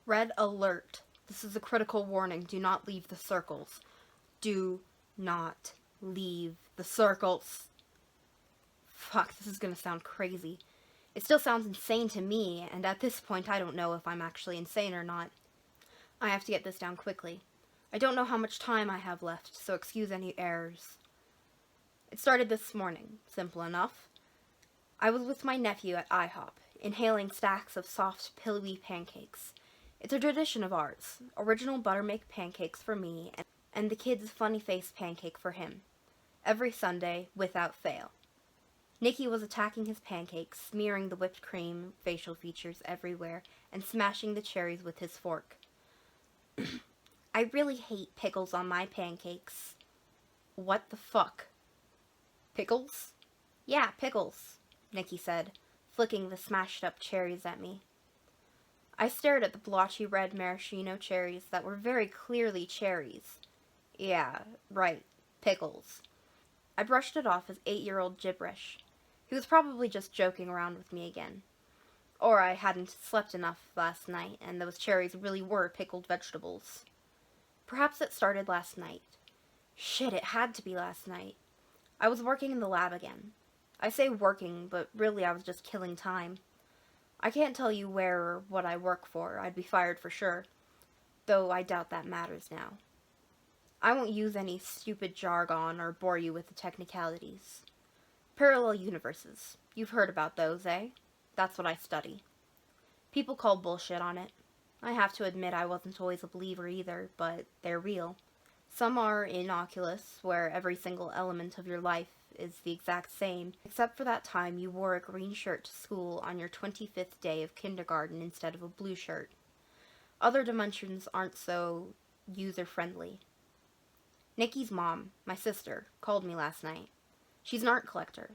Red alert. This is a critical warning. Do not leave the circles. Do not leave the circles. Fuck, this is gonna sound crazy. It still sounds insane to me, and at this point I don't know if I'm actually insane or not. I have to get this down quickly. I don't know how much time I have left, so excuse any errors. It started this morning. Simple enough. I was with my nephew at IHOP, inhaling stacks of soft, pillowy pancakes. It's a tradition of ours. Original buttermilk pancakes for me, and the kid's funny-faced pancake for him. Every Sunday, without fail. Nicky was attacking his pancakes, smearing the whipped cream, facial features everywhere, and smashing the cherries with his fork. I really hate pickles on my pancakes. What the fuck? Pickles? Yeah, pickles, Nicky said, flicking the smashed-up cherries at me. I stared at the blotchy red maraschino cherries that were very clearly cherries. Yeah, right, pickles. I brushed it off as 8-year-old gibberish. He was probably just joking around with me again. Or I hadn't slept enough last night, and those cherries really were pickled vegetables. Perhaps it started last night. Shit, it had to be last night. I was working in the lab again. I say working, but really I was just killing time. I can't tell you where or what I work for. I'd be fired for sure. Though I doubt that matters now. I won't use any stupid jargon or bore you with the technicalities. Parallel universes. You've heard about those, eh? That's what I study. People call bullshit on it. I have to admit I wasn't always a believer either, but they're real. Some are innocuous, where every single element of your life is the exact same, except for that time you wore a green shirt to school on your 25th day of kindergarten instead of a blue shirt. Other dimensions aren't so user-friendly. Nicky's mom, my sister, called me last night. She's an art collector.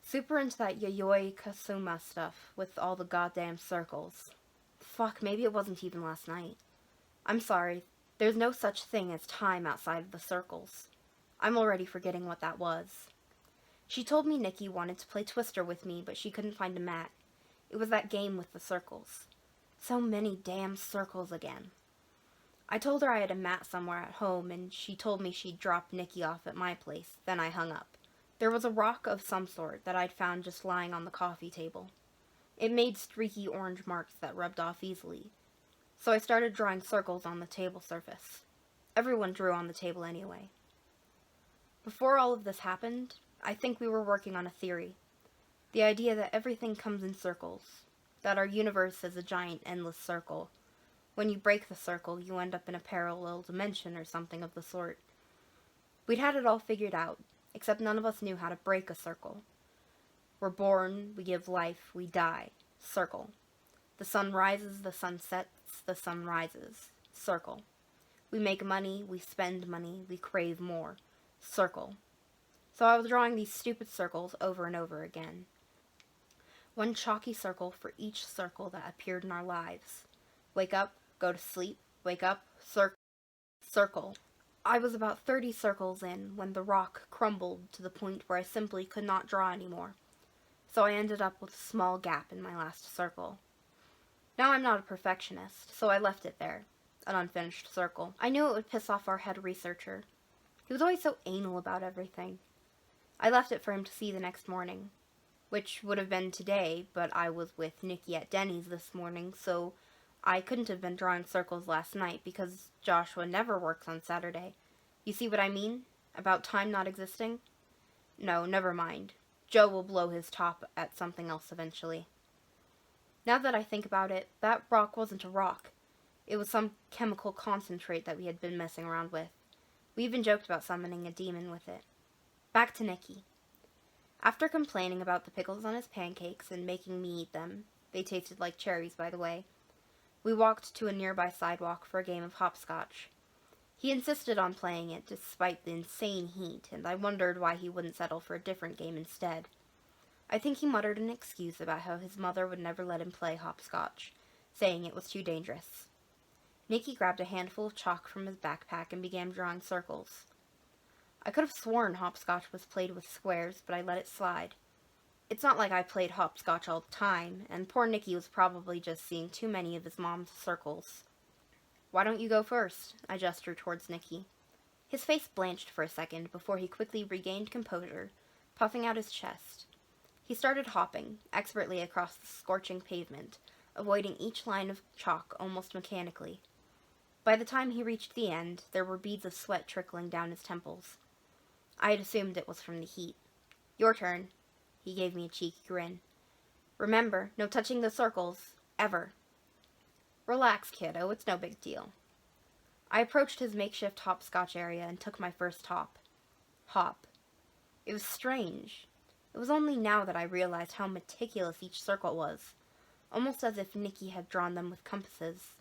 Super into that Yayoi Kusuma stuff with all the goddamn circles. Fuck, maybe it wasn't even last night. I'm sorry. There's no such thing as time outside of the circles. I'm already forgetting what that was. She told me Nicky wanted to play Twister with me, but she couldn't find a mat. It was that game with the circles. So many damn circles again. I told her I had a mat somewhere at home, and she told me she'd drop Nicky off at my place. Then I hung up. There was a rock of some sort that I'd found just lying on the coffee table. It made streaky orange marks that rubbed off easily. So I started drawing circles on the table surface. Everyone drew on the table anyway. Before all of this happened, I think we were working on a theory. The idea that everything comes in circles. That our universe is a giant endless circle. When you break the circle, you end up in a parallel dimension or something of the sort. We'd had it all figured out, except none of us knew how to break a circle. We're born, we give life, we die. Circle. The sun rises, the sun sets, the sun rises. Circle. We make money, we spend money, we crave more. Circle. So I was drawing these stupid circles over and over again. One chalky circle for each circle that appeared in our lives. Wake up, go to sleep, wake up, circle. I was about 30 circles in when the rock crumbled to the point where I simply could not draw anymore. So I ended up with a small gap in my last circle. Now I'm not a perfectionist, so I left it there, an unfinished circle. I knew it would piss off our head researcher. He was always so anal about everything. I left it for him to see the next morning, which would have been today, but I was with Nicky at Denny's this morning, so I couldn't have been drawing circles last night because Joshua never works on Saturday. You see what I mean? About time not existing? No, never mind. Joe will blow his top at something else eventually. Now that I think about it, that rock wasn't a rock. It was some chemical concentrate that we had been messing around with. We even joked about summoning a demon with it. Back to Nicky. After complaining about the pickles on his pancakes and making me eat them, they tasted like cherries, by the way, we walked to a nearby sidewalk for a game of hopscotch. He insisted on playing it despite the insane heat, and I wondered why he wouldn't settle for a different game instead. I think he muttered an excuse about how his mother would never let him play hopscotch, saying it was too dangerous. Nicky grabbed a handful of chalk from his backpack and began drawing circles. I could have sworn hopscotch was played with squares, but I let it slide. It's not like I played hopscotch all the time, and poor Nicky was probably just seeing too many of his mom's circles. Why don't you go first? I gestured towards Nicky. His face blanched for a second before he quickly regained composure, puffing out his chest. He started hopping, expertly across the scorching pavement, avoiding each line of chalk almost mechanically. By the time he reached the end, there were beads of sweat trickling down his temples. I had assumed it was from the heat. Your turn. He gave me a cheeky grin. Remember, no touching the circles. Ever. Relax, kiddo. It's no big deal. I approached his makeshift hopscotch area and took my first hop. Hop. It was strange. It was only now that I realized how meticulous each circle was, almost as if Nicky had drawn them with compasses.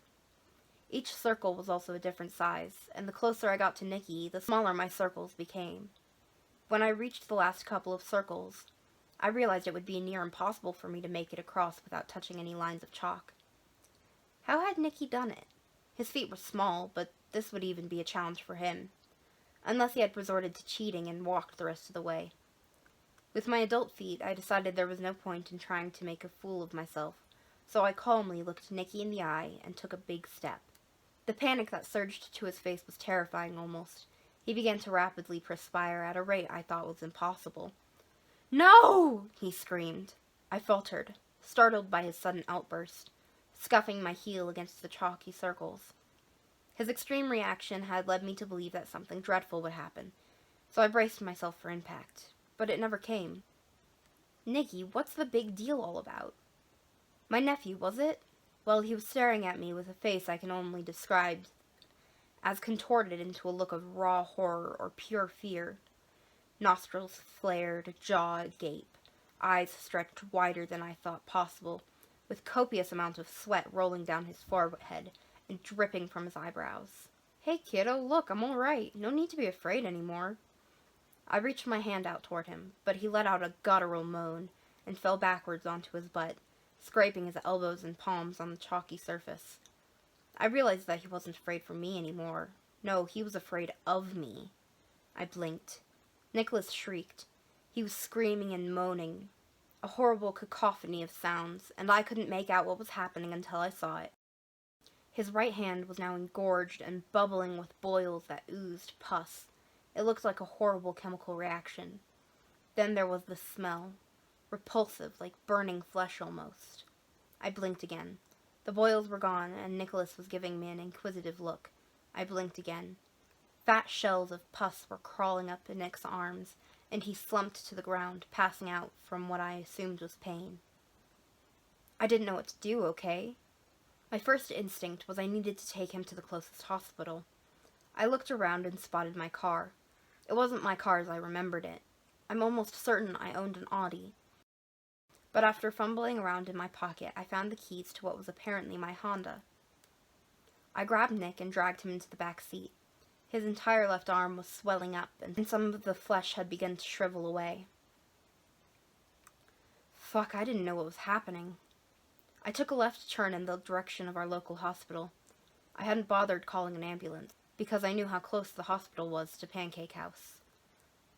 Each circle was also a different size, and the closer I got to Nicky, the smaller my circles became. When I reached the last couple of circles, I realized it would be near impossible for me to make it across without touching any lines of chalk. How had Nicky done it? His feet were small, but this would even be a challenge for him, unless he had resorted to cheating and walked the rest of the way. With my adult feet, I decided there was no point in trying to make a fool of myself, so I calmly looked Nicky in the eye and took a big step. The panic that surged to his face was terrifying almost. He began to rapidly perspire at a rate I thought was impossible. "No!" he screamed. I faltered, startled by his sudden outburst, scuffing my heel against the chalky circles. His extreme reaction had led me to believe that something dreadful would happen, so I braced myself for impact. But it never came. Nicky, what's the big deal all about? My nephew, was it? Well, he was staring at me with a face I can only describe as contorted into a look of raw horror or pure fear. Nostrils flared, jaw agape, eyes stretched wider than I thought possible, with copious amounts of sweat rolling down his forehead and dripping from his eyebrows. "Hey, kiddo, look, I'm all right. No need to be afraid anymore." I reached my hand out toward him, but he let out a guttural moan and fell backwards onto his butt, scraping his elbows and palms on the chalky surface. I realized that he wasn't afraid for me anymore. No, he was afraid of me. I blinked. Nicholas shrieked. He was screaming and moaning, a horrible cacophony of sounds, and I couldn't make out what was happening until I saw it. His right hand was now engorged and bubbling with boils that oozed pus. It looked like a horrible chemical reaction. Then there was the smell, repulsive, like burning flesh almost. I blinked again. The boils were gone, and Nicholas was giving me an inquisitive look. I blinked again. Fat shells of pus were crawling up Nick's arms, and he slumped to the ground, passing out from what I assumed was pain. I didn't know what to do, okay? My first instinct was I needed to take him to the closest hospital. I looked around and spotted my car. It wasn't my car as I remembered it. I'm almost certain I owned an Audi. But after fumbling around in my pocket, I found the keys to what was apparently my Honda. I grabbed Nick and dragged him into the back seat. His entire left arm was swelling up, and some of the flesh had begun to shrivel away. Fuck, I didn't know what was happening. I took a left turn in the direction of our local hospital. I hadn't bothered calling an ambulance, because I knew how close the hospital was to Pancake House.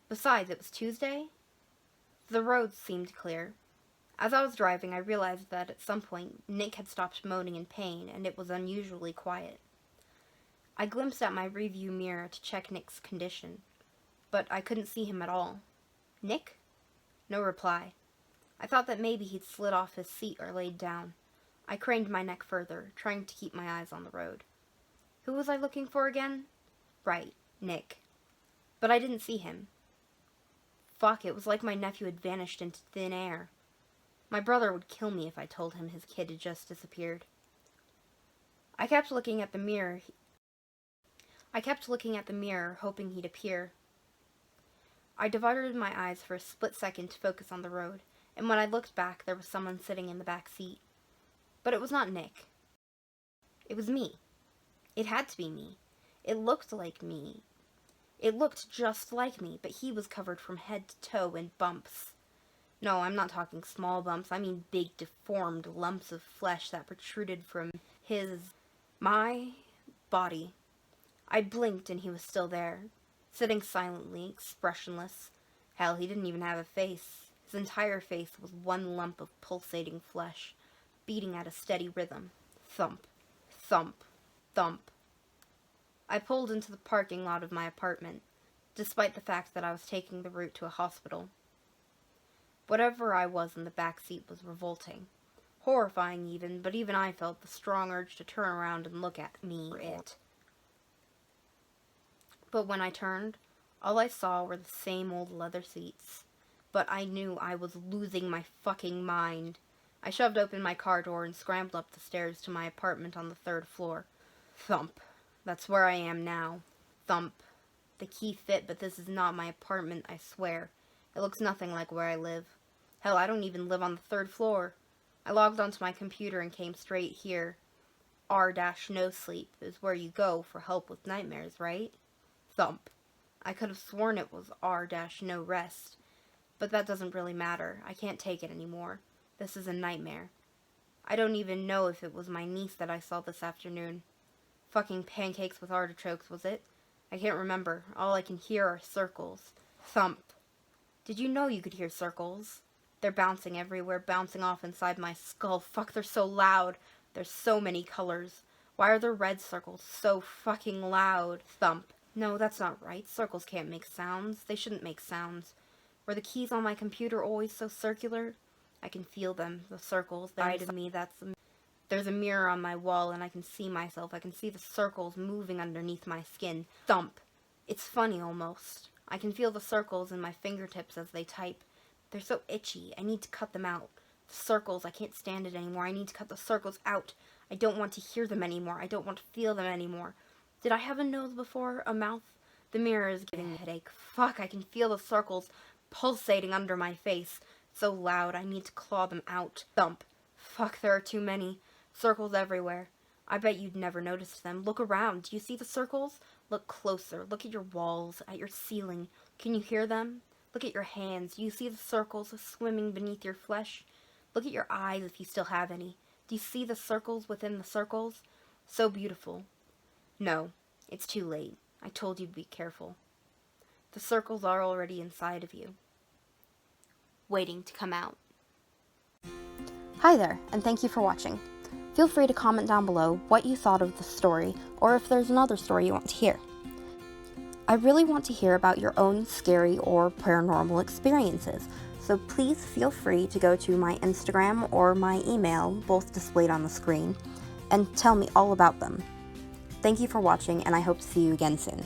Besides, it was Tuesday. The roads seemed clear. As I was driving, I realized that at some point Nick had stopped moaning in pain, and it was unusually quiet. I glimpsed at my rearview mirror to check Nick's condition, but I couldn't see him at all. Nick? No reply. I thought that maybe he'd slid off his seat or laid down. I craned my neck further, trying to keep my eyes on the road. Who was I looking for again? Right, Nick. But I didn't see him. Fuck, it was like my nephew had vanished into thin air. My brother would kill me if I told him his kid had just disappeared. I kept looking at the mirror, hoping he'd appear. I diverted my eyes for a split second to focus on the road, and when I looked back, there was someone sitting in the back seat. But it was not Nick. It was me. It had to be me. It looked like me. It looked just like me, but he was covered from head to toe in bumps. No, I'm not talking small bumps. I mean big, deformed lumps of flesh that protruded from my body. I blinked and he was still there, sitting silently, expressionless. Hell, he didn't even have a face. His Its entire face was one lump of pulsating flesh, beating at a steady rhythm. Thump, thump, thump. I pulled into the parking lot of my apartment, despite the fact that I was taking the route to a hospital. Whatever I was in the back seat was revolting. Horrifying even, but even I felt the strong urge to turn around and look at it. But when I turned, all I saw were the same old leather seats. But I knew I was losing my fucking mind. I shoved open my car door and scrambled up the stairs to my apartment on the 3rd floor. Thump. That's where I am now. Thump. The key fit, but this is not my apartment, I swear. It looks nothing like where I live. Hell, I don't even live on the 3rd floor. I logged onto my computer and came straight here. R-no sleep is where you go for help with nightmares, right? Thump. I could have sworn it was R-no rest. But that doesn't really matter. I can't take it anymore. This is a nightmare. I don't even know if it was my niece that I saw this afternoon. Fucking pancakes with artichokes, was it? I can't remember. All I can hear are circles. Thump. Did you know you could hear circles? They're bouncing everywhere, bouncing off inside my skull. Fuck, they're so loud. There's so many colors. Why are the red circles so fucking loud? Thump. No, that's not right. Circles can't make sounds. They shouldn't make sounds. Were the keys on my computer always so circular? I can feel them, the circles. They're inside of me. There's a mirror on my wall and I can see myself. I can see the circles moving underneath my skin. Thump. It's funny almost. I can feel the circles in my fingertips as they type. They're so itchy. I need to cut them out. The circles, I can't stand it anymore. I need to cut the circles out. I don't want to hear them anymore. I don't want to feel them anymore. Did I have a nose before? A mouth? The mirror is giving me a headache. Fuck, I can feel the circles pulsating under my face. So loud, I need to claw them out. Thump. Fuck, there are too many. Circles everywhere. I bet you'd never noticed them. Look around. Do you see the circles? Look closer. Look at your walls, at your ceiling. Can you hear them? Look at your hands. Do you see the circles swimming beneath your flesh? Look at your eyes if you still have any. Do you see the circles within the circles? So beautiful. No, it's too late. I told you to be careful. The circles are already inside of you, waiting to come out. Hi there, and thank you for watching. Feel free to comment down below what you thought of the story, or if there's another story you want to hear. I really want to hear about your own scary or paranormal experiences, so please feel free to go to my Instagram or my email, both displayed on the screen, and tell me all about them. Thank you for watching, and I hope to see you again soon.